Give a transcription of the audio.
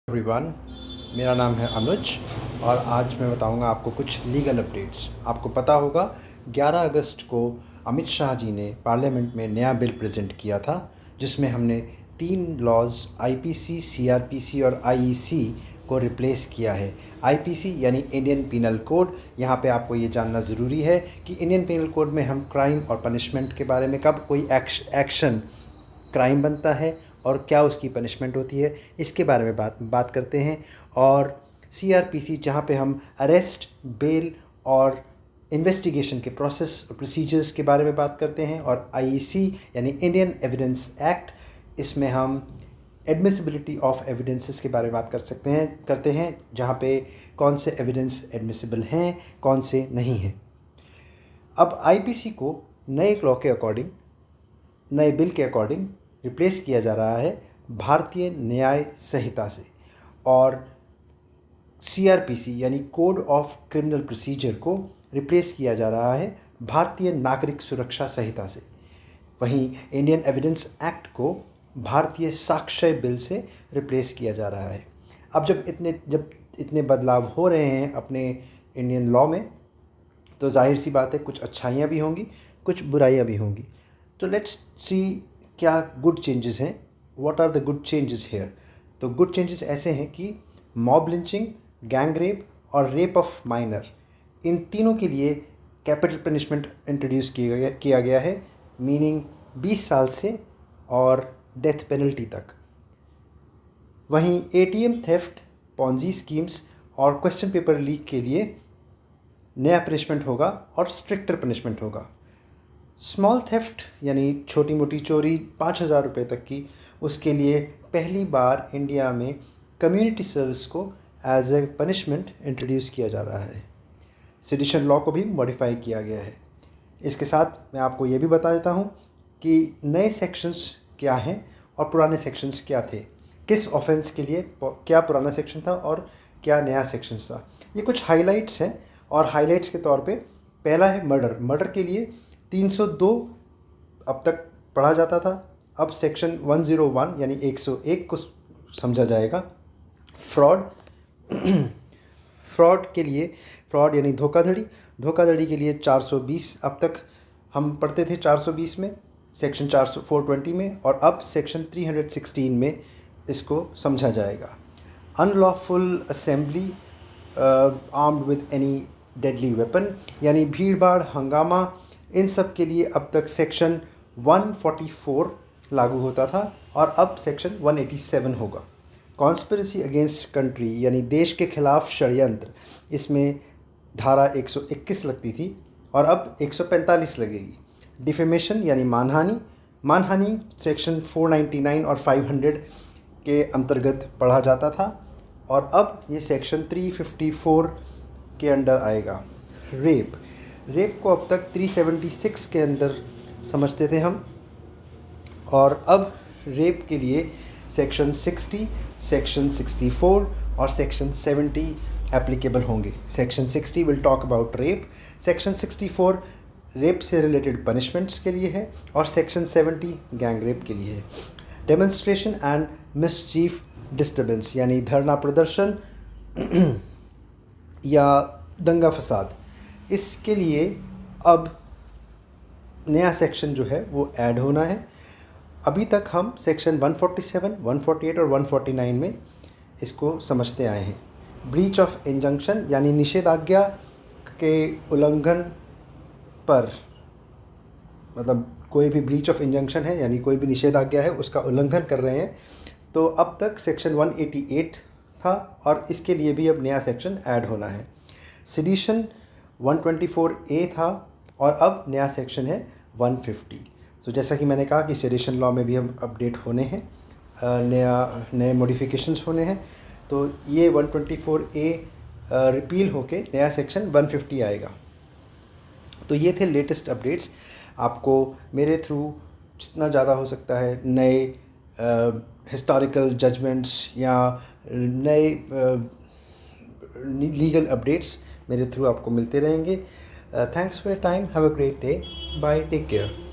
Everyone, मेरा नाम है अनुज और आज मैं बताऊंगा आपको कुछ लीगल अपडेट्स। आपको पता होगा 11 अगस्त को अमित शाह जी ने पार्लियामेंट में नया बिल प्रेजेंट किया था, जिसमें हमने 3 लॉज आईपीसी, सीआरपीसी और आईईसी को रिप्लेस किया है। आईपीसी यानी इंडियन पिनल कोड। यहाँ पे आपको ये जानना ज़रूरी है कि इंडियन पिनल कोड में हम क्राइम और पनिशमेंट के बारे में, कब कोई एक्शन क्राइम बनता है और क्या उसकी पनिशमेंट होती है, इसके बारे में बात करते हैं। और सीआरपीसी, जहाँ पे हम अरेस्ट, बेल और इन्वेस्टिगेशन के प्रोसेस और प्रोसीजर्स के बारे में बात करते हैं। और आईईसी यानी इंडियन एविडेंस एक्ट, इसमें हम एडमिसिबिलिटी ऑफ एविडेंसेस के बारे में बात करते हैं, जहाँ पे कौन से एविडेंस एडमिसिबल हैं, कौन से नहीं हैं। अब आईपीसी को नए लॉ के अकॉर्डिंग, नए बिल के अकॉर्डिंग रिप्लेस किया जा रहा है भारतीय न्याय संहिता से, और सीआरपीसी यानी कोड ऑफ क्रिमिनल प्रोसीजर को रिप्लेस किया जा रहा है भारतीय नागरिक सुरक्षा संहिता से। वहीं इंडियन एविडेंस एक्ट को भारतीय साक्ष्य बिल से रिप्लेस किया जा रहा है। अब जब इतने बदलाव हो रहे हैं अपने इंडियन लॉ में, तो जाहिर सी बात है कुछ अच्छाइयाँ भी होंगी, कुछ बुराइयाँ भी होंगी। तो लेट्स सी क्या गुड चेंजेस हैं। What are the good changes here? तो गुड चेंजेस ऐसे हैं कि मॉब लिंचिंग, गैंग रेप और रेप ऑफ माइनर, इन तीनों के लिए कैपिटल पनिशमेंट इंट्रोड्यूस किया गया है, मीनिंग 20 साल से और डेथ पेनल्टी तक। वहीं एटीएम थेफ्ट, पॉन्जी स्कीम्स और क्वेश्चन पेपर लीक के लिए नया पनिशमेंट होगा और स्ट्रिक्टर पनिशमेंट होगा। स्मॉल थेफ्ट यानी छोटी मोटी चोरी 5,000 रुपये तक की, उसके लिए पहली बार इंडिया में कम्युनिटी सर्विस को एज ए पनिशमेंट इंट्रोड्यूस किया जा रहा है। सेडिशन लॉ को भी मॉडिफाई किया गया है। इसके साथ मैं आपको ये भी बता देता हूँ कि नए सेक्शंस क्या हैं और पुराने सेक्शंस क्या थे, किस ऑफेंस के लिए क्या पुराना सेक्शन था और क्या नया सेक्शन था। ये कुछ हाइलाइट्स हैं, और हाइलाइट्स के तौर पे पहला है मर्डर। मर्डर के लिए 302 अब तक पढ़ा जाता था, अब सेक्शन 101 यानी 101 को समझा जाएगा। फ्रॉड के लिए, फ्रॉड यानी धोखाधड़ी के लिए 420 अब तक हम पढ़ते थे 420 में, सेक्शन 420 में, और अब सेक्शन 316 में इसको समझा जाएगा। Unlawful assembly armed with any deadly weapon यानी भीड़ भाड़, हंगामा, इन सब के लिए अब तक सेक्शन 144 लागू होता था और अब सेक्शन 187 होगा। कॉन्स्पिरेसी अगेंस्ट कंट्री यानी देश के खिलाफ षड्यंत्र, इसमें धारा 121 लगती थी और अब 145 लगेगी। डिफेमेशन यानी मानहानि सेक्शन 499 और 500 के अंतर्गत पढ़ा जाता था और अब ये सेक्शन 354 के अंडर आएगा। रेप को अब तक 376 के अंदर समझते थे हम, और अब रेप के लिए सेक्शन 60, सेक्शन 64 और सेक्शन 70 एप्लीकेबल होंगे। Section 60 will talk about rape, section 64 rape से रिलेटेड पनिशमेंट्स के लिए है और सेक्शन 70 गैंग रेप के लिए है। डेमोन्स्ट्रेशन एंड मिसचीफ डिस्टर्बेंस यानी धरना प्रदर्शन या दंगा फसाद, इसके लिए अब नया सेक्शन जो है वो ऐड होना है। अभी तक हम सेक्शन 147, 148 और 149 में इसको समझते आए हैं। ब्रीच ऑफ इंजंक्शन यानी निषेधाज्ञा के उल्लंघन पर, मतलब कोई भी ब्रीच ऑफ इंजंक्शन है यानी कोई भी निषेधाज्ञा है उसका उल्लंघन कर रहे हैं, तो अब तक सेक्शन 188 था और इसके लिए भी अब नया सेक्शन ऐड होना है। सेडिशन 124A था और अब नया सेक्शन है 150। तो जैसा कि मैंने कहा कि सेडिशन लॉ में भी हम अपडेट होने हैं, नए मॉडिफिकेशंस होने हैं, तो ये 124A रिपील होके नया सेक्शन 150 आएगा। तो ये थे लेटेस्ट अपडेट्स। आपको मेरे थ्रू जितना ज़्यादा हो सकता है नए हिस्टोरिकल जजमेंट्स या नए लीगल अपडेट्स मेरे थ्रू आपको मिलते रहेंगे। Thanks for your time, have a great day, bye, take care.